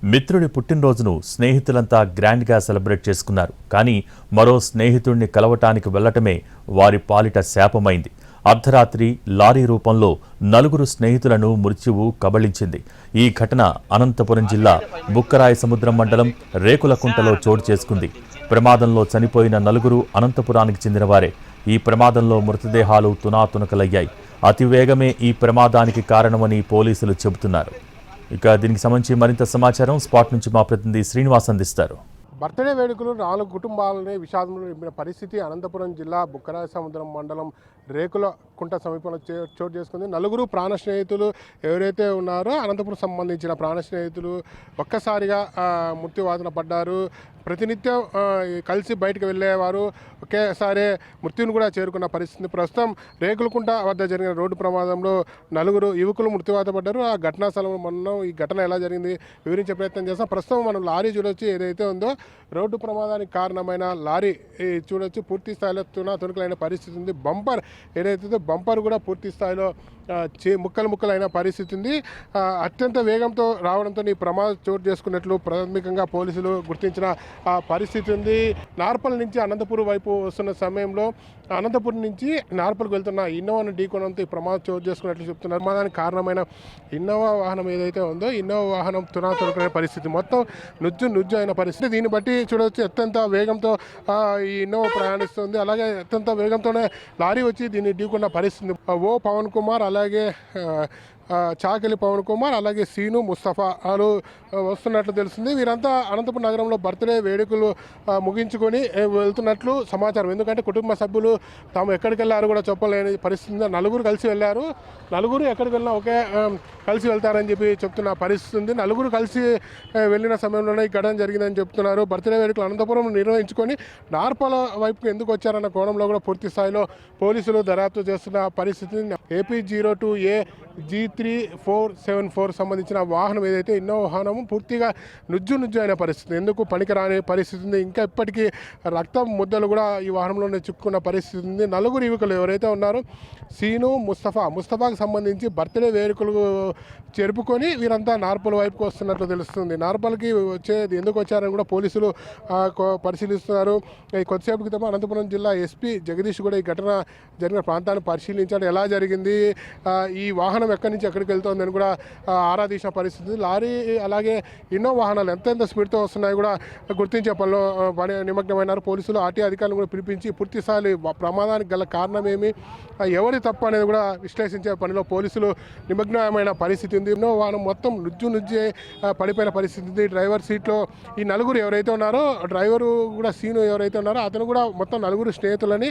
మిత్రుడి పుట్టినరోజును స్నేహితులంతా గ్రాండ్గా సెలబ్రేట్ చేసుకున్నారు. కానీ మరో స్నేహితుడిని కలవటానికి వెళ్లటమే వారి పాలిట శాపమైంది. అర్ధరాత్రి లారీ రూపంలో నలుగురు స్నేహితులను మృత్యువు కబళించింది. ఈ ఘటన అనంతపురం జిల్లా బుక్కరాయసముద్రం మండలం రేకులకుంటలో చోటు చేసుకుంది. ప్రమాదంలో చనిపోయిన నలుగురు అనంతపురానికి చెందినవారే. ఈ ప్రమాదంలో మృతదేహాలు తునాతునకలయ్యాయి. అతివేగమే ఈ ప్రమాదానికి కారణమని పోలీసులు చెబుతున్నారు. ఇక దీనికి సంబంధించి మరింత సమాచారం స్పాట్ నుంచి మా ప్రతినిధి శ్రీనివాస్ అందిస్తారు. బర్త్డే వేడుకలు 4 కుటుంబాలనే విషాదంలో నింపిన పరిస్థితి అనంతపురం జిల్లా బుక్కరాయసముద్రం మండలం రేకులకుంట సమీపంలో చోటు చేసుకుంది. నలుగురు ప్రాణ స్నేహితులు ఎవరైతే ఉన్నారో అనంతపురం సంబంధించిన ప్రాణ స్నేహితులు ఒక్కసారిగా మృత్యువాదన పడ్డారు. ప్రతినిత్యం కలిసి బయటకు వెళ్ళేవారు. ఒకేసారి మృత్యుని కూడా చేరుకున్న పరిస్థితి. ప్రస్తుతం రేకులకుంట వద్ద జరిగిన రోడ్డు ప్రమాదంలో నలుగురు యువకులు మృత్యువాత పడ్డారు. ఆ ఘటనా స్థలంలో మనం ఈ ఘటన ఎలా జరిగింది వివరించే ప్రయత్నం చేస్తాం. ప్రస్తుతం మనం లారీ చూడొచ్చు. ఏదైతే ఉందో రోడ్డు ప్రమాదానికి కారణమైన లారీ చూడొచ్చు. పూర్తి స్థాయిలో తునకలైన పరిస్థితి ఉంది. బంపర్ ఏదైతే బంపర్ కూడా పూర్తి స్థాయిలో ముక్కలైన పరిస్థితి ఉంది. అత్యంత వేగంతో రావడంతో ఈ ప్రమాదం చోటు చేసుకున్నట్లు ప్రాథమికంగా పోలీసులు గుర్తించిన పరిస్థితి ఉంది. నార్పల్ నుంచి అనంతపురం వైపు వస్తున్న సమయంలో అనంతపురం నుంచి నార్పల్కి వెళ్తున్న ఇన్నోవాను ఢీకొనడంతో ఈ ప్రమాదం చోటు చేసుకున్నట్లు చెప్తున్నారు. ప్రమాదానికి కారణమైన ఇన్నోవా వాహనం ఏదైతే ఉందో ఇన్నోవా వాహనం తునాతునకలైన పరిస్థితి, మొత్తం నుజ్జు అయిన పరిస్థితి. దీన్ని బట్టి చూడవచ్చు అత్యంత వేగంతో ఈ ఇన్నోవా ప్రయాణిస్తుంది. అలాగే అత్యంత వేగంతోనే లారీ వచ్చి దీన్ని ఢీకొన్న పరిస్థితి. ఓ పవన్ కుమార్, అలాగే చాకలి పవన్ కుమార్, అలాగే సీను, ముస్తఫాలు వస్తున్నట్లు తెలుస్తుంది. వీరంతా అనంతపురం నగరంలో బర్త్డే వేడుకలు ముగించుకొని వెళ్తున్నట్లు సమాచారం. ఎందుకంటే కుటుంబ సభ్యులు తాము ఎక్కడికి వెళ్ళారు కూడా చెప్పలేని పరిస్థితి. నలుగురు కలిసి వెళ్ళారు. నలుగురు ఎక్కడికి వెళ్ళినా ఒకే కలిసి వెళ్తారని చెప్పి చెప్తున్న పరిస్థితి ఉంది. నలుగురు కలిసి వెళ్ళిన సమయంలోనే ఈ ఘటన జరిగిందని చెప్తున్నారు. బర్త్డే వేడుకలు అనంతపురం నిర్వహించుకొని నార్పల వైపుకు ఎందుకు వచ్చారన్న కోణంలో కూడా పూర్తి స్థాయిలో పోలీసులు దర్యాప్తు చేస్తున్న పరిస్థితి. AP02A G3474 సంబంధించిన వాహనం ఏదైతే ఇన్నోవా వాహనం పూర్తిగా నుజ్జు అయిన పరిస్థితి. ఎందుకు పనికిరాని పరిస్థితి ఉంది. ఇంకా ఇప్పటికీ రక్తం ముద్దలు కూడా ఈ వాహనంలోనే చిక్కుకున్న పరిస్థితి ఉంది. నలుగురు యువకులు ఎవరైతే ఉన్నారో సీను, ముస్తఫాకు సంబంధించి బర్త్డే వేడుకలు జరుపుకొని వీరంతా నార్పల్ వైపుకు వస్తున్నట్లు తెలుస్తుంది. నార్పల్కి వచ్చేది ఎందుకు వచ్చారని కూడా పోలీసులు పరిశీలిస్తున్నారు. కొద్దిసేపు క్రితం అనంతపురం జిల్లా SP జగదీష్ కూడా ఈ ఘటన జరిగిన ప్రాంతాన్ని పరిశీలించాడు. ఎలా జరిగింది, ఈ వాహనం ఎక్కడి నుంచి ఎక్కడికి వెళ్తుందని కూడా ఆరా తీసిన పరిస్థితి. లారీ అలాగే ఎన్నో వాహనాలు ఎంత స్పీడ్తో వస్తున్నాయి కూడా గుర్తించే పనిలో నిమగ్నమైనారు పోలీసులు. RTO అధికారులను కూడా పిలిపించి పూర్తి స్థాయి ప్రమాదానికి గల కారణం ఏమి, ఎవరి తప్పు అనేది కూడా విశ్లేషించే పనిలో పోలీసులు నిమగ్నమైన పరిస్థితి ఉంది. ఎన్నో వాహనం మొత్తం నుజ్జు పడిపోయిన పరిస్థితి ఉంది. డ్రైవర్ సీట్లో ఈ నలుగురు ఎవరైతే ఉన్నారో, డ్రైవరు కూడా సీను ఎవరైతే ఉన్నారో అతను కూడా మొత్తం నలుగురు స్నేహితులని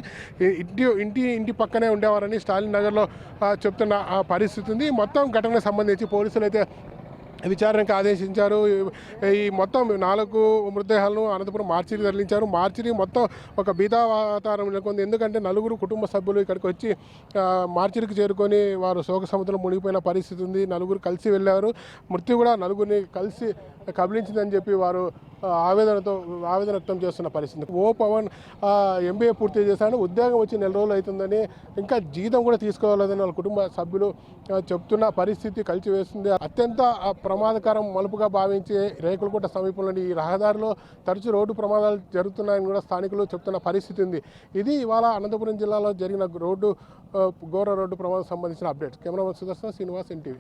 ఇంటి పక్కనే ఉండేవారని స్టాలిన్ నగర్లో చెప్తున్న పరిస్థితి ఉంది. మొత్తం ఘటనకు సంబంధించి పోలీసులు అయితే విచారణకు ఆదేశించారు. ఈ మొత్తం 4 మృతదేహాలను అనంతపురం మార్చికి తరలించారు. మార్చిని మొత్తం ఒక బీదా వాతావరణం నెలకొంది. ఎందుకంటే నలుగురు కుటుంబ సభ్యులు ఇక్కడికి వచ్చి మార్చికి చేరుకొని వారు శోక సముద్రంలో మునిగిపోయిన పరిస్థితి ఉంది. నలుగురు కలిసి వెళ్ళారు. మృత్యు కూడా నలుగురిని కలిసి కబలించిందని చెప్పి వారు ఆవేదన వ్యక్తం చేస్తున్న పరిస్థితి. ఓ పవన్ MBA పూర్తి చేశాడు, ఉద్యోగం వచ్చి 4 రోజులు అవుతుందని, ఇంకా జీతం కూడా తీసుకోవాలని వాళ్ళ కుటుంబ సభ్యులు చెప్తున్న పరిస్థితి కలిసి వేస్తుంది. అత్యంత ప్రమాదకరం మలుపుగా భావించి రేకులకుంట సమీపంలోని ఈ రహదారిలో తరచూ రోడ్డు ప్రమాదాలు జరుగుతున్నాయని కూడా స్థానికులు చెప్తున్న పరిస్థితి ఉంది. ఇది ఇవాళ అనంతపురం జిల్లాలో జరిగిన ఘోర రోడ్డు ప్రమాదం సంబంధించిన updates. Cameraman Sudarshan, Srinivas, NTV.